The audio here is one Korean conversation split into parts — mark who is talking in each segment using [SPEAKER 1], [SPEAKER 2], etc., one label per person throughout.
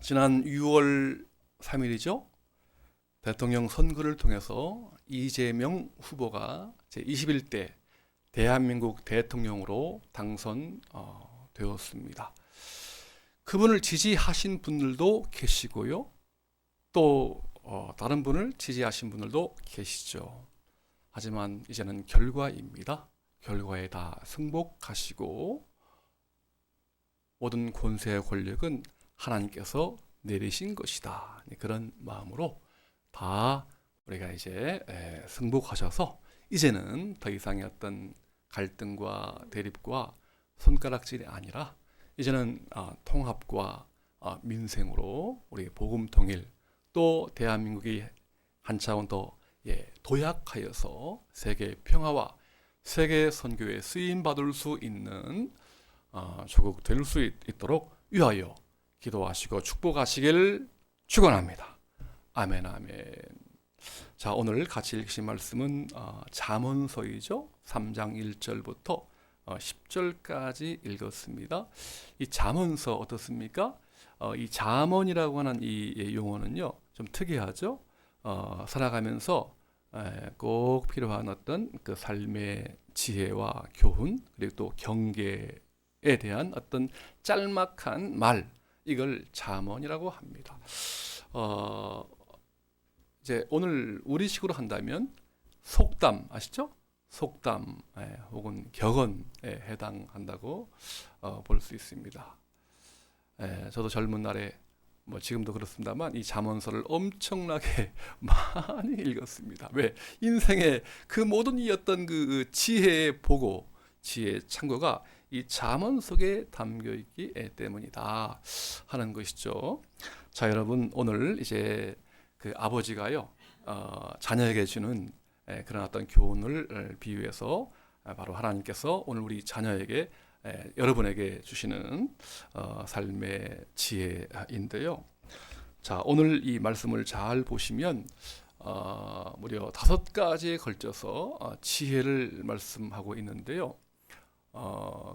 [SPEAKER 1] 지난 6월 3일이죠. 대통령 선거를 통해서 이재명 후보가 제21대 대한민국 대통령으로 당선되었습니다. 그분을 지지하신 분들도 계시고요. 또 다른 분을 지지하신 분들도 계시죠. 하지만 이제는 결과입니다. 결과에 다 승복하시고 모든 권세의 권력은 하나님께서 내리신 것이다. 그런 마음으로 다 우리가 이제 승복하셔서 이제는 더 이상의 어떤 갈등과 대립과 손가락질이 아니라 이제는 통합과 민생으로 우리 복음 통일, 또 대한민국이 한 차원 더 도약하여서 세계 평화와 세계 선교에 쓰임 받을 수 있는 조국 될 수 있도록 위하여 기도하시고 축복하시길 축원합니다. 아멘, 아멘. 자, 오늘 같이 읽으신 말씀은 잠언서이죠. 3장 1절부터 10절까지 읽었습니다. 이 잠언서 어떻습니까? 이 잠언이라고 하는 이 용어는요, 좀 특이하죠. 살아가면서 꼭 필요한 어떤 그 삶의 지혜와 교훈, 그리고 또 경계에 대한 어떤 짤막한 말, 이걸 잠언이라고 합니다. 이제 오늘 우리식으로 한다면 속담 아시죠? 속담 혹은 격언에 해당한다고 볼 수 있습니다. 저도 젊은 날에 뭐 지금도 그렇습니다만 이 잠언서를 엄청나게 많이 읽었습니다. 왜? 인생의 그 모든 이 어떤 그 지혜의 보고, 지혜의 창고가 이 잠언 속에 담겨 있기 때문이다 하는 것이죠. 자, 여러분, 오늘 이제 그 아버지가요 자녀에게 주는 그런 어떤 교훈을 비유해서 바로 하나님께서 오늘 우리 자녀에게 여러분에게 주시는 삶의 지혜인데요. 자, 오늘 이 말씀을 잘 보시면 무려 5가지에 걸쳐서 지혜를 말씀하고 있는데요.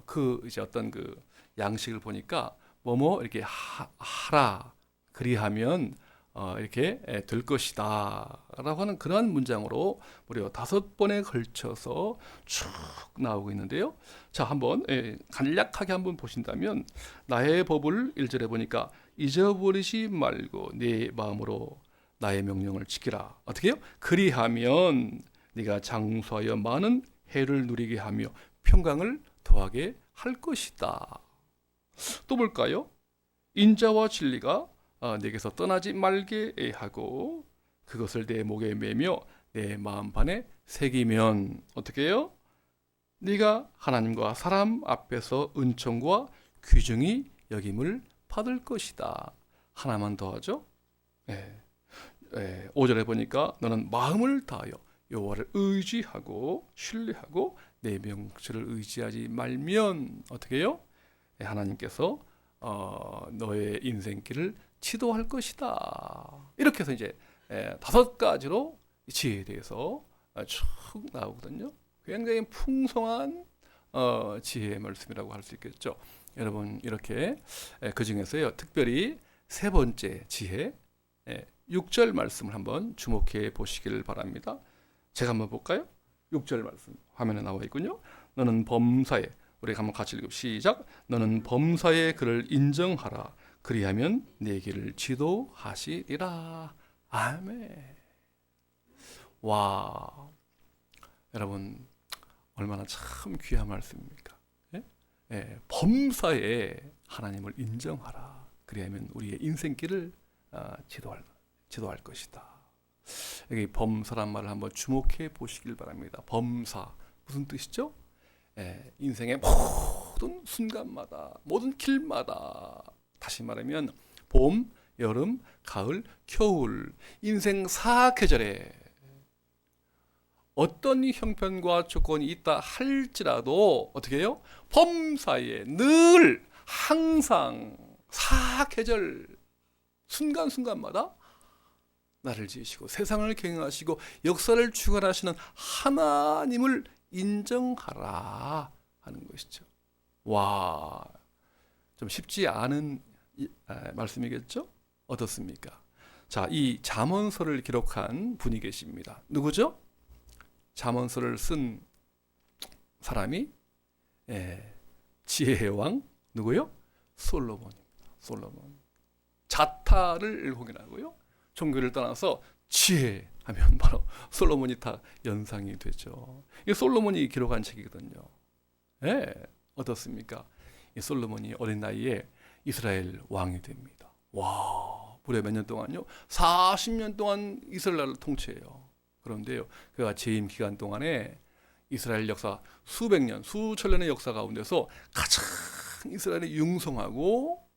[SPEAKER 1] 그 이제 어떤 그 양식을 보니까 뭐뭐 이렇게 하라 그리하면 이렇게 될 것이다 라고 하는 그러한 문장으로 무려 5번에 걸쳐서 쭉 나오고 있는데요. 자, 한번 간략하게 한번 보신다면 나의 법을 1절에 보니까 잊어버리지 말고 네 마음으로 나의 명령을 지키라. 어떻게 해요? 그리하면 네가 장수하여 많은 해를 누리게 하며 평강을 더하게 할 것이다. 또 볼까요? 인자와 진리가 내게서 떠나지 말게 하고 그것을 내 목에 매며 내 마음판에 새기면 어떻게 해요? 네가 하나님과 사람 앞에서 은총과 귀중히 여김을 받을 것이다. 하나만 더 하죠. 5절에 보니까 너는 마음을 다하여 여호와를 의지하고 신뢰하고 내 명철을 의지하지 말면 어떻게 해요? 하나님께서 너의 인생길을 지도할 것이다. 이렇게 해서 이제 5가지로 지혜에 대해서 쭉 나오거든요. 굉장히 풍성한 지혜의 말씀이라고 할 수 있겠죠. 여러분, 이렇게 그 중에서요 특별히 3번째 지혜 6절 말씀을 한번 주목해 보시길 바랍니다. 제가 한번 볼까요? 6절 말씀 화면에 나와 있군요. 너는 범사에, 우리 한번 같이 읽읍 시작. 너는 범사에 그를 인정하라. 그리하면 내 길을 지도하시리라. 아멘. 와, 여러분 얼마나 참 귀한 말씀입니까? 범사에 하나님을 인정하라. 그리하면 우리의 인생길을 지도할 것이다. 여기 범사란 말을 한번 주목해 보시길 바랍니다. 범사 무슨 뜻이죠? 인생의 모든 순간마다, 모든 길마다, 다시 말하면 봄, 여름, 가을, 겨울, 인생 4계절에 어떤 형편과 조건이 있다 할지라도 어떻게 해요? 범사에 늘 항상 4계절 순간순간마다 나를 지으시고 세상을 경영하시고 역사를 주관하시는 하나님을 인정하라 하는 것이죠. 와, 좀 쉽지 않은 말씀이겠죠? 어떻습니까? 자, 이 잠언서를 기록한 분이 계십니다. 누구죠? 잠언서를 쓴 사람이 지혜의 왕 누구요? 솔로몬입니다. 솔로몬. 자타를 공인하고요. 종교를 떠나서 지혜하면 바로 솔로몬이 다 연상이 되죠. 이게 솔로몬이 기록한 책이거든요. 어떻습니까? 이 솔로몬이 어린 나이에 이스라엘 왕이 됩니다. 와, 무려 몇 년 동안요? 40년 동안 이스라엘을 통치해요. 그런데요, 그가 재임 기간 동안에 이스라엘 역사 수백 년, 수천 년의 역사 가운데서 가장 이스라엘이 융성하고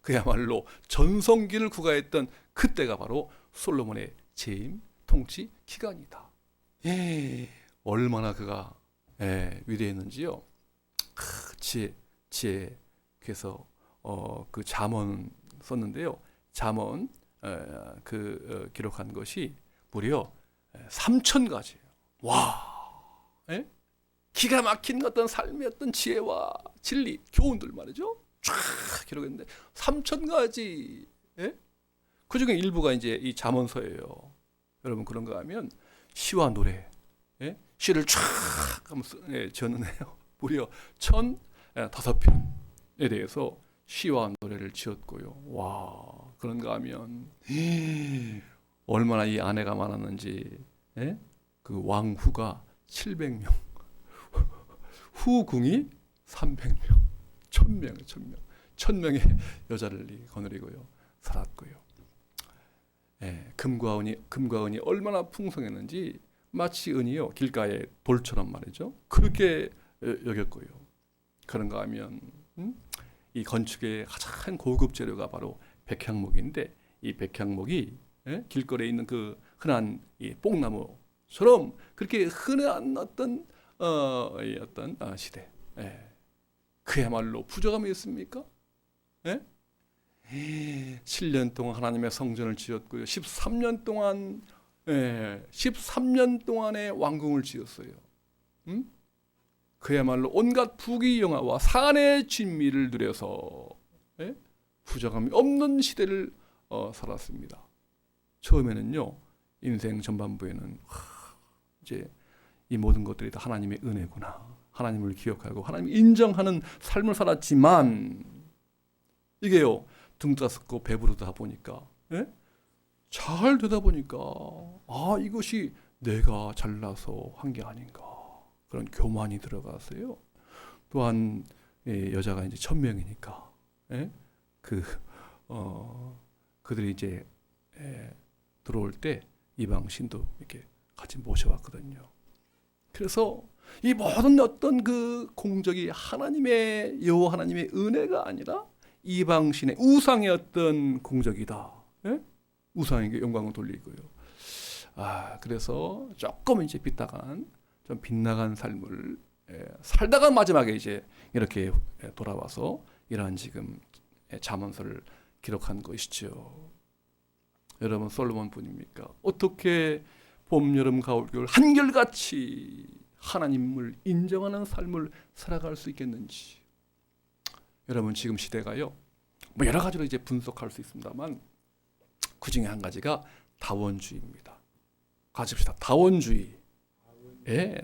[SPEAKER 1] 그야말로 전성기를 구가했던 그때가 바로 솔로몬의 재임 통치 기간이다. 얼마나 그가 위대했는지요. 지혜. 그래서 그 잠언 썼는데요. 잠언 기록한 것이 무려 3,000가지예요. 와, 기가 막힌 어떤 삶의 어떤 지혜와 진리, 교훈들 말이죠. 쫙 기록했는데 3,000가지. 그 중에 일부가 이제 이 잠언서예요. 여러분 그런가 하면 시와 노래, 시를 쫙 하면서 지었는데요. 무려 1,005편에 대해서 시와 노래를 지었고요. 와, 그런가 하면 얼마나 이 아내가 많았는지, 그 왕후가 700명, 후궁이 300명, 1,000명의 여자를 거느리고요, 살았고요. 금과 은이 얼마나 풍성했는지 마치 은이요 길가의 돌처럼 말이죠. 그렇게 여겼고요. 그런가 하면 이 건축의 가장 고급 재료가 바로 백향목인데 이 백향목이 길거리에 있는 그 흔한 이 뽕나무처럼 그렇게 흔한 어떤 시대. 그야말로 부족함이 있습니까? 7년 동안 하나님의 성전을 지었고요. 13년 동안의 왕궁을 지었어요. 그야말로 온갖 부귀영화와 산의 진미를 누려서 부족함이 없는 시대를 살았습니다. 처음에는요, 인생 전반부에는 이제 이 모든 것들이 다 하나님의 은혜구나, 하나님을 기억하고 하나님을 인정하는 삶을 살았지만 이게요, 등 따숩고 배부르다 보니까 잘 되다 보니까 이것이 내가 잘나서 한 게 아닌가, 그런 교만이 들어갔어요. 또한 여자가 이제 1,000명이니까 그들이 이제 들어올 때 이방 신도 이렇게 같이 모셔왔거든요. 그래서 이 모든 어떤 그 공적이 하나님의 여호와 하나님의 은혜가 아니라 이방 신의 우상의 어떤 공적이다. 우상에게 영광을 돌리고요. 그래서 조금 이제 좀 빗나간 삶을 살다가 마지막에 이제 이렇게 돌아와서 이러한 지금 잠언서를 기록한 것이죠. 여러분, 솔로몬 뿐입니까? 어떻게 봄, 여름, 가을, 겨울 한결같이 하나님을 인정하는 삶을 살아갈 수 있겠는지. 여러분, 지금 시대가요, 뭐 여러 가지로 이제 분석할 수 있습니다만 그 중에 한 가지가 다원주의입니다. 가집시다. 다원주의.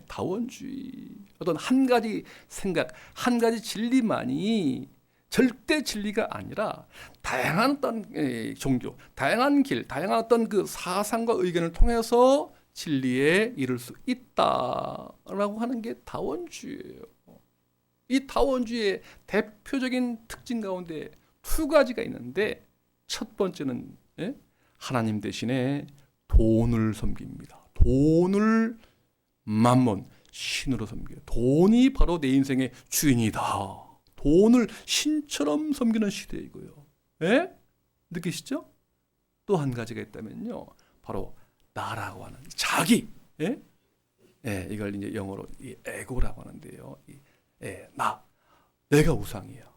[SPEAKER 1] 다원주의. 어떤 한 가지 생각, 한 가지 진리만이 절대 진리가 아니라 다양한 어떤 종교, 다양한 길, 다양한 어떤 그 사상과 의견을 통해서 진리에 이를 수 있다라고 하는 게 다원주의예요. 이 다원주의의 대표적인 특징 가운데 두 가지가 있는데, 첫 번째는 하나님 대신에 돈을 섬깁니다. 돈을 만몬, 신으로 섬겨요. 돈이 바로 내 인생의 주인이다. 돈을 신처럼 섬기는 시대이고요. 느끼시죠? 또 한 가지가 있다면요, 바로 나라고 하는 자기. 이걸 이제 영어로 에고라고 하는데요. 내가 우상이야.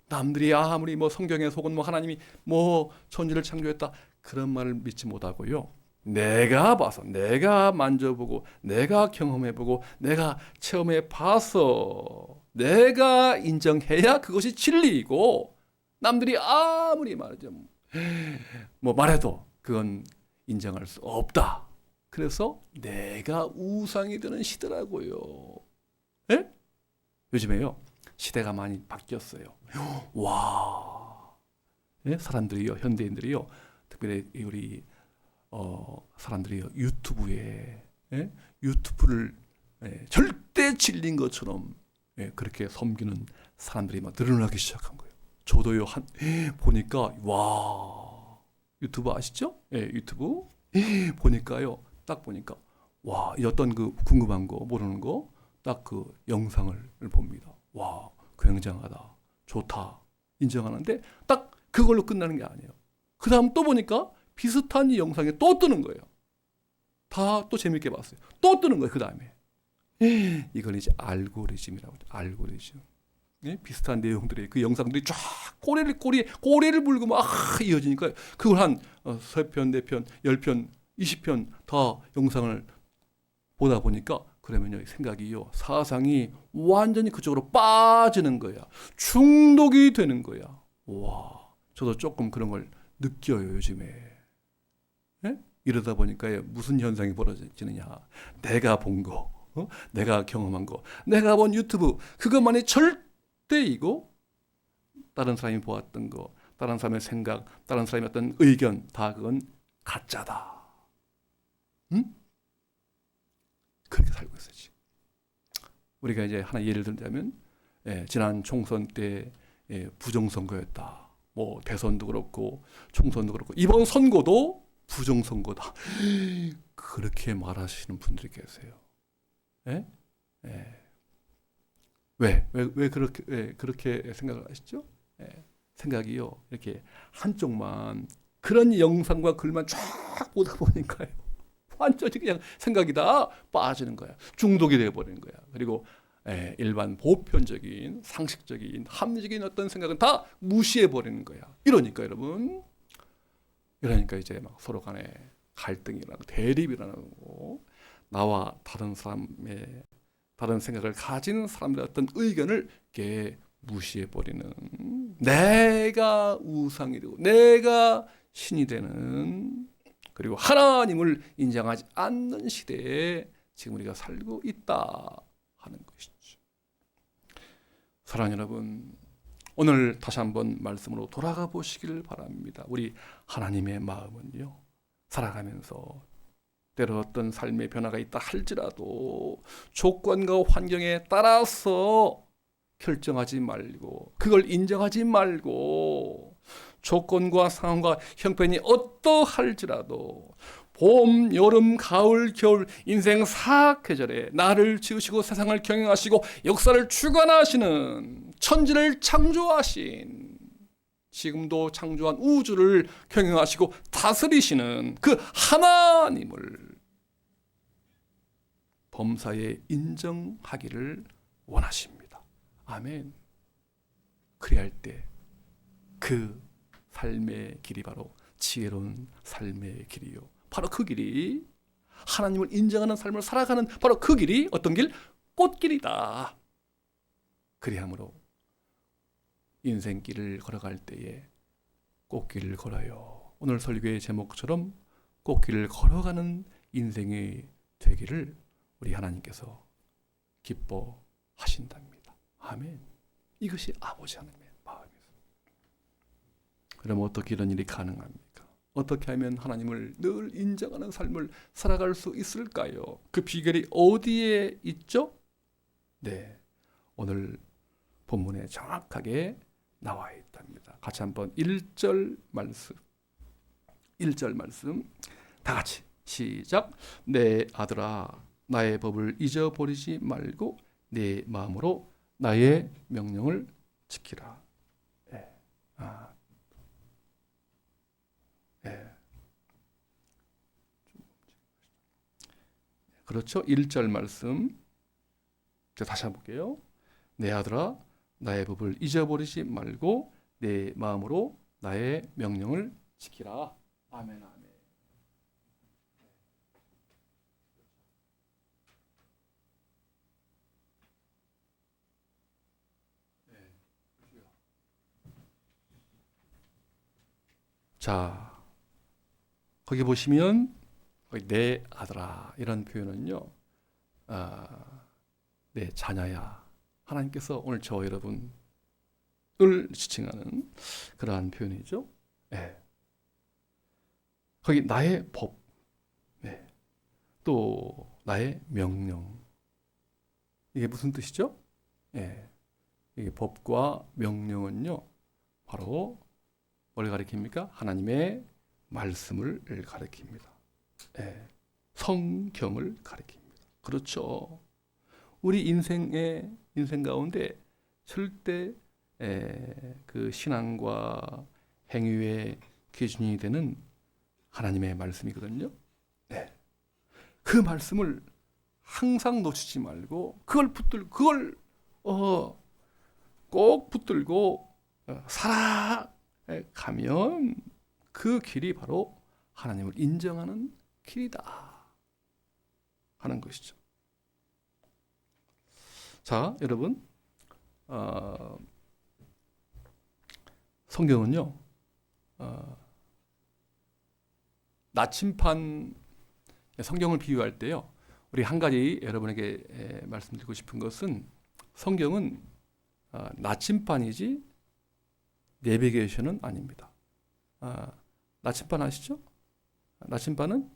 [SPEAKER 1] 남들이 아무리 뭐 성경에서 혹은 뭐 하나님이 뭐 천지를 창조했다 그런 말을 믿지 못하고요, 내가 봐서, 내가 만져보고, 내가 경험해보고, 내가 체험해 봐서 내가 인정해야 그것이 진리이고, 남들이 아무리 말하죠. 뭐 말해도 그건 인정할 수 없다. 그래서 내가 우상이 되는 시대라고요. 예? 요즘에요. 시대가 많이 바뀌었어요. 와. 예? 사람들이요. 현대인들이요. 특별히 우리 사람들이요. 유튜브에 예? 유튜브를 절대 진리인 것처럼 그렇게 섬기는 사람들이 막 늘어나기 시작한 거예요. 저도요. 보니까 와. 유튜브 아시죠? 예, 유튜브 보니까요. 딱 보니까 와, 이 어떤 그 궁금한 거, 모르는 거 딱 그 영상을 봅니다. 와, 굉장하다. 좋다. 인정하는데 딱 그걸로 끝나는 게 아니에요. 그다음 또 보니까 비슷한 이 영상이 또 뜨는 거예요. 다 또 재밌게 봤어요. 또 뜨는 거예요. 그다음에. 이걸 이제 알고리즘이라고 하죠. 알고리즘. 예? 비슷한 내용들이 그 영상들이 쫙 꼬리를 물고 막 이어지니까 그걸 한 3편, 4편, 10편, 20편 다 영상을 보다 보니까 그러면요 생각이요 사상이 완전히 그쪽으로 빠지는 거야. 중독이 되는 거야. 와, 저도 조금 그런 걸 느껴요 요즘에. 예? 이러다 보니까 무슨 현상이 벌어지느냐. 내가 본 거, 내가 경험한 거, 내가 본 유튜브 그것만이 절대이고 다른 사람이 보았던 거, 다른 사람의 생각, 다른 사람의 어떤 의견 다 그건 가짜다. 응? 그렇게 살고 있어요 지금. 우리가 이제 하나 예를 들자면 지난 총선 때 부정선거였다. 뭐 대선도 그렇고 총선도 그렇고 이번 선거도 부정선거다. 그렇게 말하시는 분들이 계세요. 예? 예. 왜 그렇게 생각을 하시죠? 예. 생각이요. 이렇게 한쪽만 그런 영상과 글만 쫙 보다 보니까요. 완전히 그냥 생각이 다 빠지는 거야. 중독이 되어버리는 거야. 그리고 일반 보편적인 상식적인 합리적인 어떤 생각은 다 무시해버리는 거야. 이러니까 여러분, 이러니까 이제 막 서로 간에 갈등이 일어나고 대립이 일어나고 나와 다른 사람의 다른 생각을 가진 사람들의 어떤 의견을 이렇게 무시해버리는 내가 우상이 되고 내가 신이 되는 그리고 하나님을 인정하지 않는 시대에 지금 우리가 살고 있다 하는 것이죠. 사랑하는 여러분, 오늘 다시 한번 말씀으로 돌아가 보시길 바랍니다. 우리 하나님의 마음은요, 살아가면서 때로 어떤 삶의 변화가 있다 할지라도 조건과 환경에 따라서 결정하지 말고 그걸 인정하지 말고 조건과 상황과 형편이 어떠할지라도 봄, 여름, 가을, 겨울 인생 사계절에 나를 지으시고 세상을 경영하시고 역사를 주관하시는 천지를 창조하신 지금도 창조한 우주를 경영하시고 다스리시는 그 하나님을 범사에 인정하기를 원하십니다. 아멘. 그리할 때 그 삶의 길이 바로 지혜로운 삶의 길이요. 바로 그 길이 하나님을 인정하는 삶을 살아가는 바로 그 길이 어떤 길? 꽃길이다. 그리함으로 인생길을 걸어갈 때에 꽃길을 걸어요. 오늘 설교의 제목처럼 꽃길을 걸어가는 인생이 되기를 우리 하나님께서 기뻐하신답니다. 아멘. 이것이 아버지 하나님의 마음이에요. 그럼 어떻게 이런 일이 가능합니까? 어떻게 하면 하나님을 늘 인정하는 삶을 살아갈 수 있을까요? 그 비결이 어디에 있죠? 네, 오늘 본문에 정확하게 나와 있답니다. 같이 한번 1절 말씀 다 같이 시작. 내 아들아 나의 법을 잊어버리지 말고 내 마음으로 나의 명령을 지키라. 예. 예. 그렇죠? 1절 말씀 제가 다시 한번 볼게요. 내 아들아 나의 법을 잊어버리지 말고 내 마음으로 나의 명령을 지키라. 아멘 아멘. 자, 거기 보시면 거기 내 아들아 이런 표현은요, 내 자녀야. 하나님께서 오늘 저와 여러분을 지칭하는 그러한 표현이죠. 네. 거기 나의 법, 네. 또 나의 명령. 이게 무슨 뜻이죠? 네. 이게 법과 명령은요, 바로 뭘 가리킵니까? 하나님의 말씀을 가리킵니다. 네. 성경을 가리킵니다. 그렇죠. 우리 인생 가운데 절대 그 신앙과 행위의 기준이 되는 하나님의 말씀이거든요. 네. 그 말씀을 항상 놓치지 말고 그걸 꼭 붙들고 살아가면 그 길이 바로 하나님을 인정하는 길이다 하는 것이죠. 자, 여러분, 성경은요, 나침판, 성경을 비유할 때요, 우리 한 가지 여러분에게 말씀드리고 싶은 것은 성경은 나침판이지 내비게이션은 아닙니다. 나침판 아시죠? 나침판은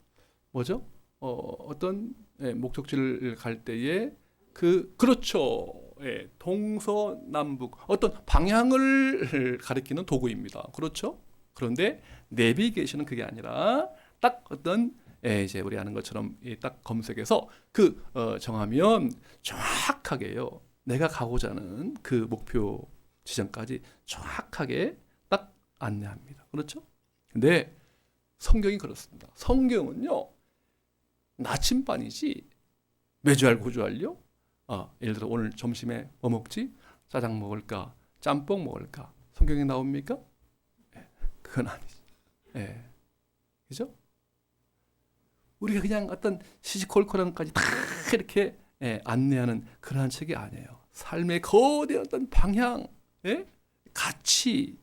[SPEAKER 1] 뭐죠? 어떤 목적지를 갈 때에 그렇죠. 예, 동서남북 어떤 방향을 가리키는 도구입니다. 그렇죠? 그런데 내비게이션은 그게 아니라 딱 어떤 이제 우리 아는 것처럼 딱 검색해서 정하면 정확하게요. 내가 가고자 하는 그 목표 지점까지 정확하게 딱 안내합니다. 그렇죠? 근데 성경이 그렇습니다. 성경은요, 나침반이지 매주알 고주알요. 예를 들어 오늘 점심에 뭐 먹지? 짜장 먹을까? 짬뽕 먹을까? 성경에 나옵니까? 그건 아니지. 그죠? 우리가 그냥 어떤 시시콜콜한까지 다 이렇게 안내하는 그러한 책이 아니에요. 삶의 거대한 어떤 방향, 가치,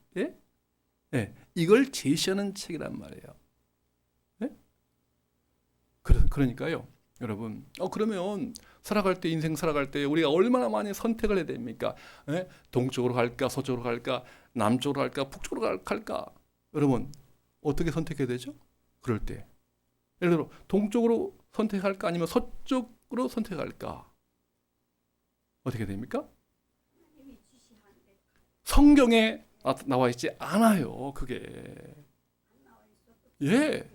[SPEAKER 1] 이걸 제시하는 책이란 말이에요. 그러니까요, 여러분. 그러면 인생 살아갈 때 우리가 얼마나 많이 선택을 해야 됩니까? 동쪽으로 갈까, 서쪽으로 갈까, 남쪽으로 갈까, 북쪽으로 갈까? 여러분, 어떻게 선택해야 되죠? 그럴 때. 예를 들어 동쪽으로 선택할까 아니면 서쪽으로 선택할까? 어떻게 됩니까? 성경에 나와 있지 않아요. 그게. 예.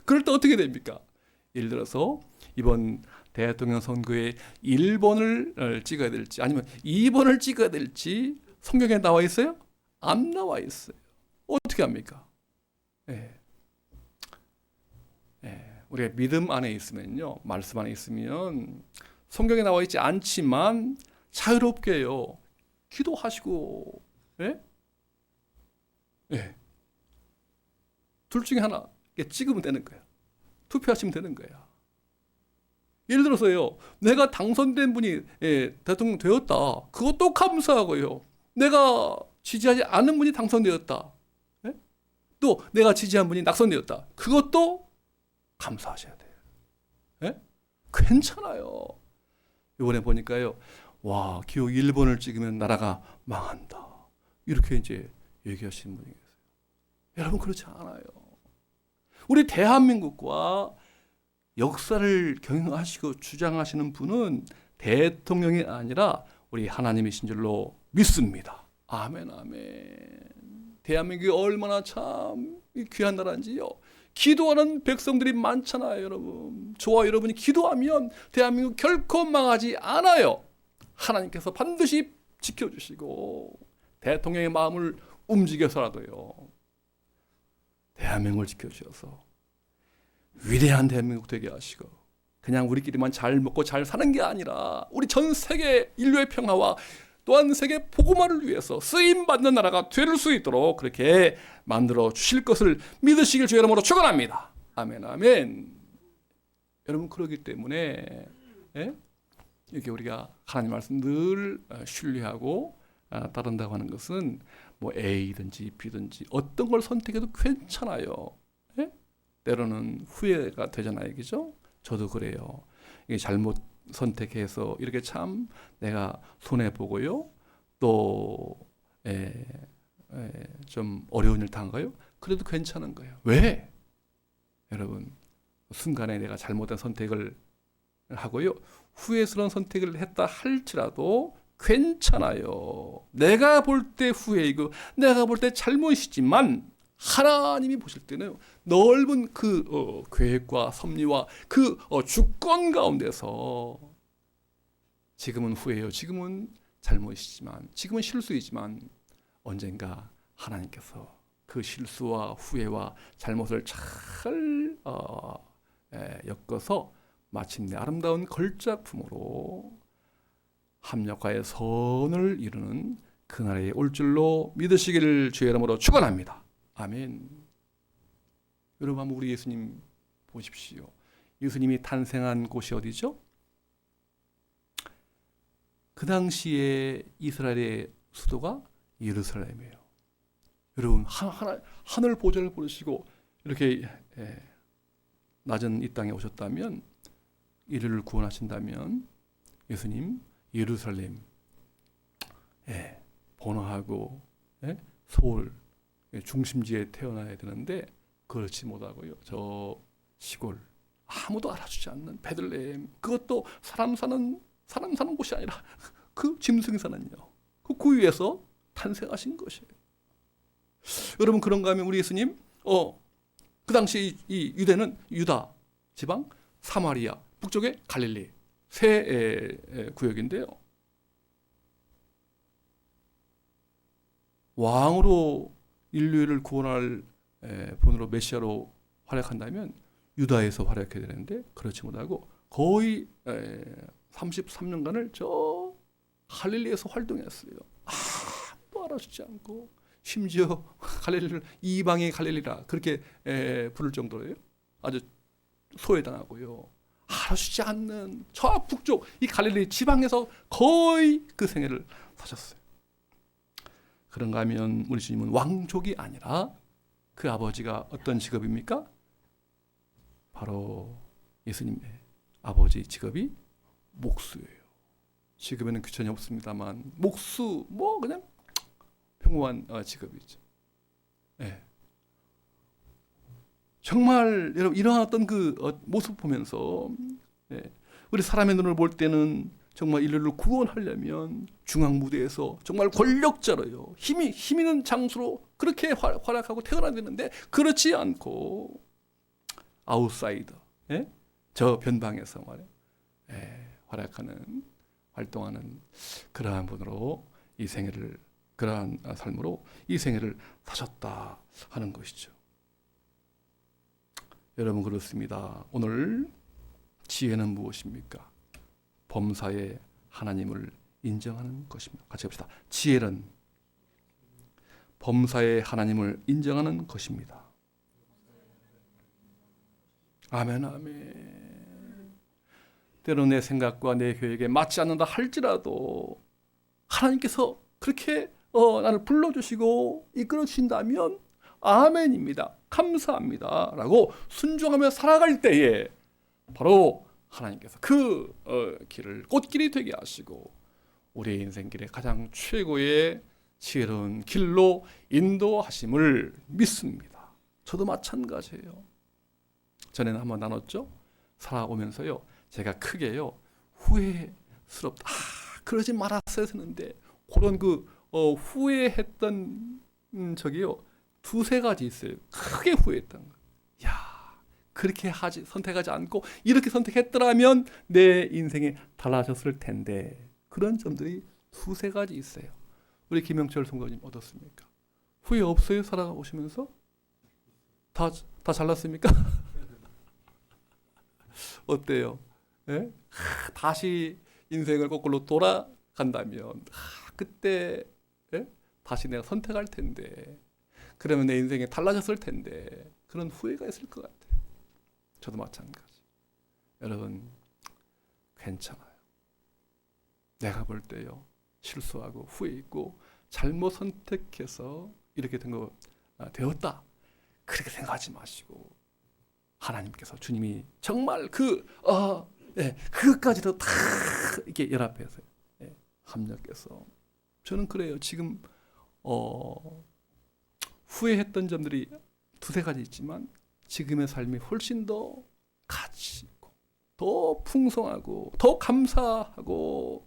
[SPEAKER 1] 그럴 때 어떻게 됩니까? 예를 들어서 이번 대통령 선거에 1번을 찍어야 될지 아니면 2번을 찍어야 될지 성경에 나와 있어요? 안 나와 있어요. 어떻게 합니까? 우리가 믿음 안에 있으면요, 말씀 안에 있으면 성경에 나와 있지 않지만 자유롭게요 기도하시고, 둘 중에 하나 찍으면 되는 거야. 투표하시면 되는 거야. 예를 들어서요, 내가 당선된 분이 대통령 되었다. 그것도 감사하고요. 내가 지지하지 않은 분이 당선되었다. 또 내가 지지한 분이 낙선되었다. 그것도 감사하셔야 돼요. 괜찮아요. 이번에 보니까요, 와, 기호 1번을 찍으면 나라가 망한다. 이렇게 이제 얘기하시는 분이 계세요. 여러분, 그렇지 않아요. 우리 대한민국과 역사를 경영하시고 주장하시는 분은 대통령이 아니라 우리 하나님이신 줄로 믿습니다. 아멘, 아멘. 대한민국이 얼마나 참 귀한 나라인지요. 기도하는 백성들이 많잖아요, 여러분. 저와 여러분이 기도하면 대한민국 결코 망하지 않아요. 하나님께서 반드시 지켜주시고 대통령의 마음을 움직여서라도요, 대한민국을 지켜주셔서 위대한 대한민국 되게 하시고, 그냥 우리끼리만 잘 먹고 잘 사는 게 아니라 우리 전 세계 인류의 평화와 또한 세계 복음화를 위해서 쓰임받는 나라가 될 수 있도록 그렇게 만들어 주실 것을 믿으시길 주의 이름으로 축원합니다. 아멘, 아멘. 여러분, 그러기 때문에 이렇게 우리가 하나님 말씀 늘 신뢰하고 따른다고 하는 것은 뭐 A든지 B든지 어떤 걸 선택해도 괜찮아요. 예? 때로는 후회가 되잖아요, 그죠? 저도 그래요. 이게 잘못 선택해서 이렇게 참 내가 손해 보고요. 또 에, 좀 어려운 일 당한가요? 그래도 괜찮은 거예요. 왜? 여러분, 순간에 내가 잘못된 선택을 하고요. 후회스러운 선택을 했다 할지라도 괜찮아요. 내가 볼 때 후회이고 내가 볼 때 잘못이지만 하나님이 보실 때는 넓은 그 계획과 섭리와 그 주권 가운데서 지금은 후회요. 지금은 잘못이지만 지금은 실수이지만 언젠가 하나님께서 그 실수와 후회와 잘못을 잘 엮어서 마침내 아름다운 걸작품으로 합력하여 선을 이루는 그날이 올 줄로 믿으시기를 주의 이름으로 축원합니다. 아멘. 여러분 한번 우리 예수님 보십시오. 예수님이 탄생한 곳이 어디죠? 그 당시에 이스라엘의 수도가 예루살렘이에요. 여러분 하늘 보좌를 부르시고 이렇게 낮은 이 땅에 오셨다면 이를 구원하신다면 예수님 예루살렘 번화하고 서울 중심지에 태어나야 되는데 그렇지 못하고요. 저 시골 아무도 알아주지 않는 베들레헴, 그것도 사람 사는 곳이 아니라 그 짐승이 사는요. 그 위에서 탄생하신 것이에요. 여러분 그런가 하면 우리 예수님 그 당시 이 유대는 유다 지방, 사마리아, 북쪽의 갈릴리 세 구역인데요. 왕으로 인류를 구원할 본으로 메시아로 활약한다면 유다에서 활약해야 되는데 그렇지 못하고 거의 33년간을 저 갈릴리에서 활동했어요. 아무도 알아주지 않고 심지어 갈릴리를 이방의 갈릴리라 그렇게 부를 정도로요. 아주 소외당하고요. 알아주지 않는 저 북쪽 이 갈릴리 지방에서 거의 그 생애를 사셨어요. 그런가 하면 우리 주님은 왕족이 아니라 그 아버지가 어떤 직업입니까? 바로 예수님의 아버지 직업이 목수예요. 지금에는 귀천이 없습니다만 목수 뭐 그냥 평범한 직업이죠. 정말 여러분 일어났던 그 모습 보면서 우리 사람의 눈을 볼 때는 정말 인류를 구원하려면 중앙 무대에서 정말 권력자로요 힘 있는 장수로 그렇게 활약하고 태어나야 되는데 그렇지 않고 아웃사이더 저 변방에서 말이에요 활동하는 그러한 분으로 이 생애를 그러한 삶으로 이 생애를 사셨다 하는 것이죠. 여러분 그렇습니다. 오늘 지혜는 무엇입니까? 범사에 하나님을 인정하는 것입니다. 같이 합시다. 지혜는 범사에 하나님을 인정하는 것입니다. 아멘 아멘. 때로 내 생각과 내 계획에 맞지 않는다 할지라도 하나님께서 그렇게 나를 불러주시고 이끌어 주신다면 아멘입니다. 감사합니다. 라고 순종하며 살아갈 때에 바로 하나님께서 그 길을 꽃길이 되게 하시고 우리의 인생길에 가장 최고의 지혜로운 길로 인도하심을 믿습니다. 저도 마찬가지예요. 전에는 한번 나눴죠. 살아오면서요. 제가 크게요. 후회스럽다. 그러지 말았어야 했는데 그런 그 후회했던 적이요. 두세 가지 있어요. 크게 후회했던 거. 야, 그렇게 선택하지 않고 이렇게 선택했더라면 내 인생이 달라졌을 텐데 그런 점들이 두세 가지 있어요. 우리 김영철 성도님 어떻습니까? 후회 없어요? 살아오시면서? 다 잘났습니까? 어때요? 다시 인생을 거꾸로 돌아간다면 그때 다시 내가 선택할 텐데 그러면 내 인생이 달라졌을 텐데 그런 후회가 있을 것 같아요. 저도 마찬가지. 여러분 괜찮아요. 내가 볼 때요 실수하고 후회 있고 잘못 선택해서 이렇게 된 거 되었다. 그렇게 생각하지 마시고 하나님께서 주님이 정말 그것까지도 다 이렇게 연합해서 합력해서 저는 그래요. 지금 후회했던 점들이 두세 가지 있지만 지금의 삶이 훨씬 더 가치 있고 더 풍성하고 더 감사하고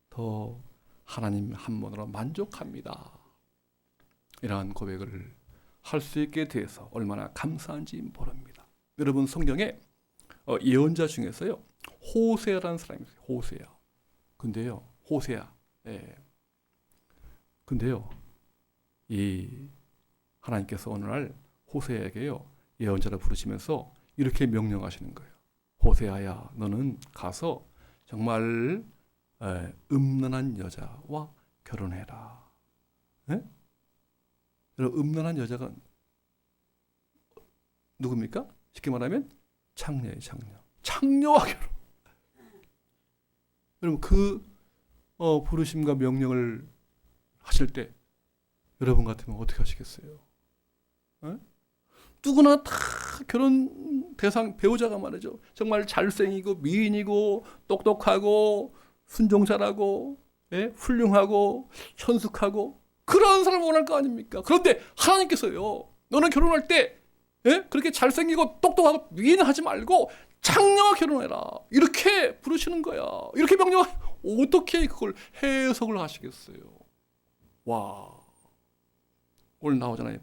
[SPEAKER 1] 더 하나님 한 분으로 만족합니다. 이러한 고백을 할 수 있게 돼서 얼마나 감사한지 모릅니다. 여러분 성경에 예언자 중에서요 호세아라는 사람이 있어요. 호세아. 근데요 호세아. 근데요 이 하나님께서 어느 날 호세아에게요 예언자를 부르시면서 이렇게 명령하시는 거예요. 호세아야, 너는 가서 정말 음란한 여자와 결혼해라. 여러분, 음란한 여자가 누굽니까? 쉽게 말하면 창녀예요, 창녀. 창녀와 결혼. 여러분, 그 부르심과 명령을 하실 때 여러분 같으면 어떻게 하시겠어요? 누구나 다 결혼 대상 배우자가 말이죠. 정말 잘생기고 미인이고 똑똑하고 순종 잘하고 훌륭하고 현숙하고 그런 사람을 원할 거 아닙니까? 그런데 하나님께서요, 너는 결혼할 때 그렇게 잘생기고 똑똑하고 미인하지 말고 창녀와 결혼해라. 이렇게 부르시는 거야. 이렇게 명령, 어떻게 그걸 해석을 하시겠어요? 와, 오늘 나오잖아요.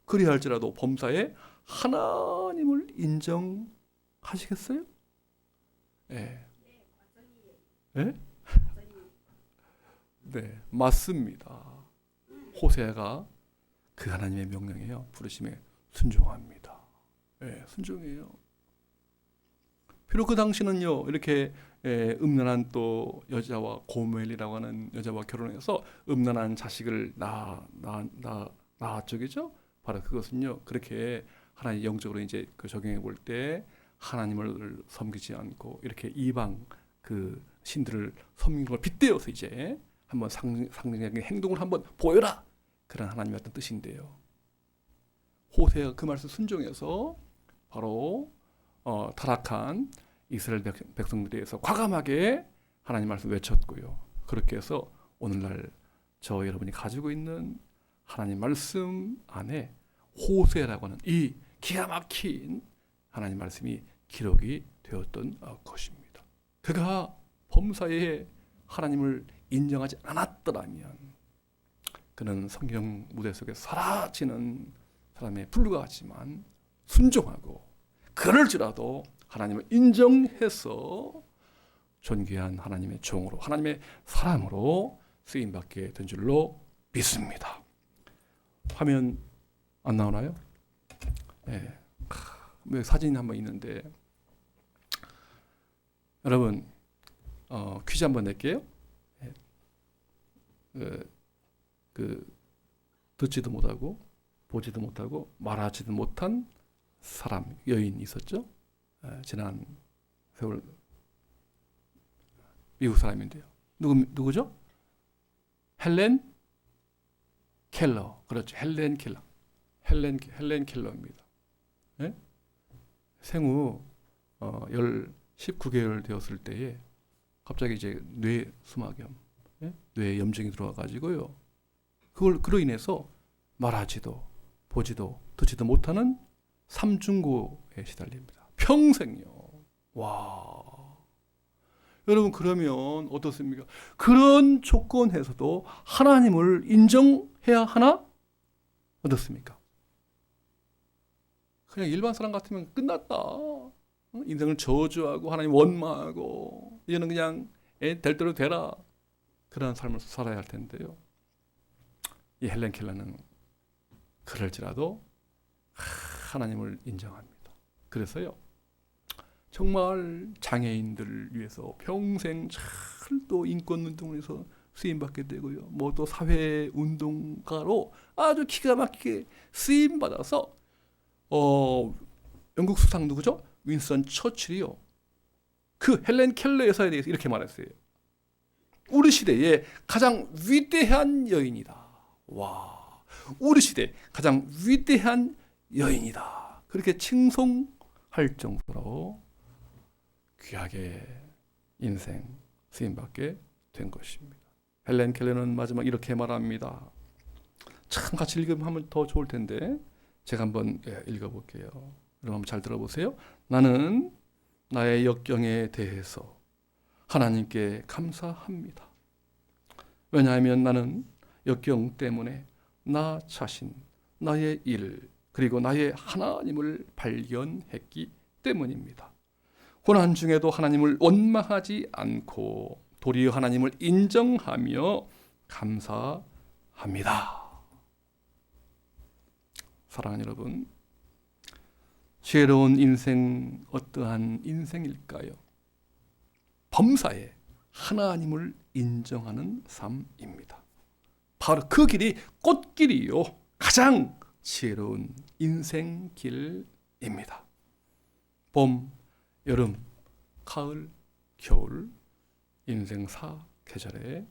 [SPEAKER 1] 그리할지라도 범사에 하나님을 인정하시겠어요? 네, 맞습니다. 호세아가 그 하나님의 명령이에요. 부르심에 순종합니다. 순종해요. 비록 그 당시는요, 이렇게 음란한 또 여자와 고멜이라고 하는 여자와 결혼해서 음란한 자식을 낳았죠, 그죠? 바로 그것은요, 그렇게 하나님 영적으로 이제 그 적용해 볼 때 하나님을 섬기지 않고 이렇게 이방 그 신들을 섬기는 걸 빗대어서 이제 한번 상징적인 행동을 한번 보여라. 그런 하나님의 어떤 뜻인데요. 호세아가 그 말씀 순종해서 바로 타락한 이스라엘 백성들에서 과감하게 하나님 말씀 외쳤고요. 그렇게 해서 오늘날 저 여러분이 가지고 있는 하나님 말씀 안에 호세아라고 하는 이 기가 막힌 하나님 말씀이 기록이 되었던 것입니다. 그가 범사에 하나님을 인정하지 않았더라면 그는 성경 무대 속에 사라지는 사람에 불과하지만 순종하고 그럴지라도 하나님을 인정해서 존귀한 하나님의 종으로 하나님의 사람으로 쓰임받게 된 줄로 믿습니다. 화면 안 나오나요? 사진이 한번 있는데 여러분 퀴즈 한번 낼게요. 듣지도 못하고 보지도 못하고 말하지도 못한 사람, 여인 있었죠? 지난 세월 미국 사람인데요. 누구죠? 헬렌 켈러. 그렇죠. 헬렌 켈러입니다. 생후 19개월 되었을 때에 갑자기 이제 뇌 수막염, 뇌에 염증이 들어와 가지고요. 그로 인해서 말하지도 보지도 듣지도 못하는 삼중고에 시달립니다. 평생요. 와. 여러분 그러면 어떻습니까? 그런 조건에서도 하나님을 인정해야 하나? 어떻습니까? 그냥 일반 사람 같으면 끝났다. 인생을 저주하고 하나님 원망하고 이제는 그냥 될 대로 되라. 그런 삶을 살아야 할 텐데요. 이 헬렌 켈러는 그럴지라도 하나님을 인정합니다. 그래서요. 정말 장애인들을 위해서 평생 잘 또 인권운동을 해서 쓰임받게 되고요. 뭐 또 사회운동가로 아주 기가 막히게 쓰임받아서 영국 수상 누구죠? 윈스턴 처칠이요. 그 헬렌 켈러 여사에 대해서 이렇게 말했어요. 우리 시대의 가장 위대한 여인이다. 와, 우리 시대 가장 위대한 여인이다. 그렇게 칭송할 정도로 귀하게 인생 쓰임받게 된 것입니다. 헬렌 켈러는 마지막 이렇게 말합니다. 참 같이 읽으면 더 좋을 텐데 제가 한번 읽어볼게요. 여러분 한번 잘 들어보세요. 나는 나의 역경에 대해서 하나님께 감사합니다. 왜냐하면 나는 역경 때문에 나 자신, 나의 일, 그리고 나의 하나님을 발견했기 때문입니다. 고난 중에도 하나님을 원망하지 않고 도리어 하나님을 인정하며 감사합니다. 사랑하는 여러분, 지혜로운 인생 어떠한 인생일까요? 범사에 하나님을 인정하는 삶입니다. 바로 그 길이 꽃길이요, 가장 지혜로운 인생길입니다. 봄, 여름, 가을, 겨울, 인생 4계절에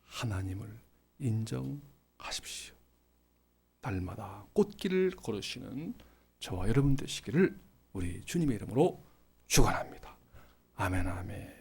[SPEAKER 1] 하나님을 인정하십시오. 날마다 꽃길을 걸으시는 저와 여러분 되시기를 우리 주님의 이름으로 축원합니다. 아멘, 아멘.